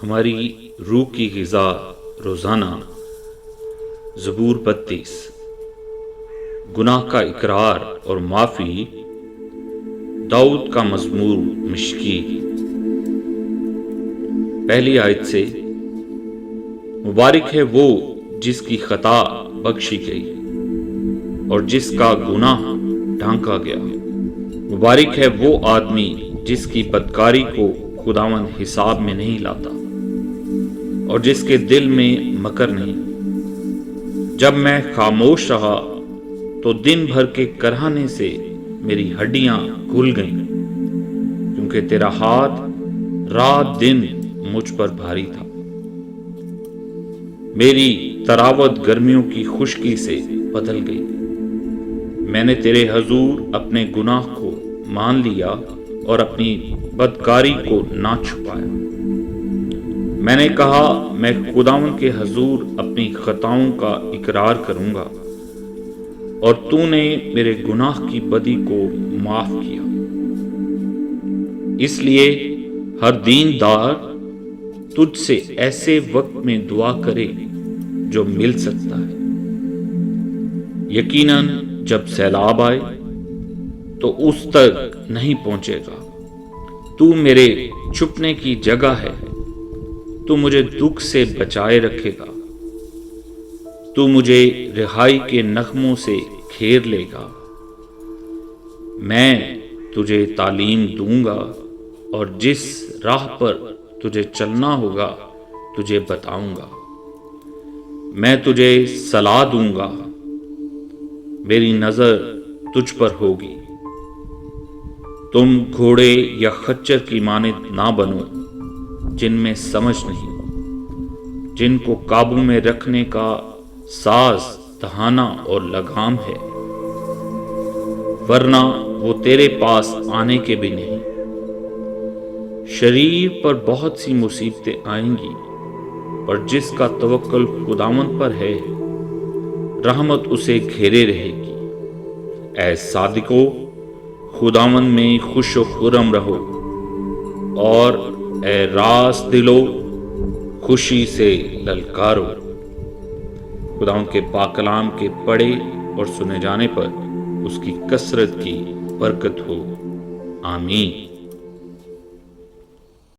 ہماری روح کی غذا روزانہ زبور 32 گناہ کا اقرار اور معافی داؤد کا مزمور مشکی پہلی آیت سے مبارک ہے وہ جس کی خطا بخشی گئی اور جس کا گناہ ڈھانکا گیا۔ مبارک ہے وہ آدمی جس کی بدکاری کو خداوند حساب میں نہیں لاتا اور جس کے دل میں مکر نہیں۔ جب میں خاموش رہا تو دن بھر کے کرہنے سے میری ہڈیاں گھل گئیں، کیونکہ تیرا ہاتھ رات دن مجھ پر بھاری تھا۔ میری تراوت گرمیوں کی خشکی سے بدل گئی۔ میں نے تیرے حضور اپنے گناہ کو مان لیا اور اپنی بدکاری کو نہ چھپایا۔ میں نے کہا میں خداوند کے حضور اپنی خطاؤں کا اقرار کروں گا، اور تو نے میرے گناہ کی بدی کو معاف کیا۔ اس لیے ہر دیندار تجھ سے ایسے وقت میں دعا کرے جو مل سکتا ہے۔ یقیناً جب سیلاب آئے تو اس تک نہیں پہنچے گا۔ تو میرے چھپنے کی جگہ ہے، تو مجھے دکھ سے بچائے رکھے گا۔ تو مجھے رہائی کے نغموں سے گھیر لے گا۔ میں تجھے تعلیم دوں گا اور جس راہ پر تجھے چلنا ہوگا تجھے بتاؤں گا۔ میں تجھے صلاح دوں گا، میری نظر تجھ پر ہوگی۔ تم گھوڑے یا خچر کی مانند نہ بنو جن میں سمجھ نہیں، جن کو قابو میں رکھنے کا ساز دہانا اور لگام ہے، ورنہ وہ تیرے پاس آنے کے بھی نہیں۔ شریر پر بہت سی مصیبتیں آئیں گی، پر جس کا توکل خداوند پر ہے رحمت اسے گھیرے رہے گی۔ اے صادقو، خداوند میں خوش و خرم رہو، اور اے راست دلو خوشی سے للکارو۔ خداوند کے پاک کلام کے پڑھے اور سنے جانے پر اس کی کثرت کی برکت ہو۔ آمین۔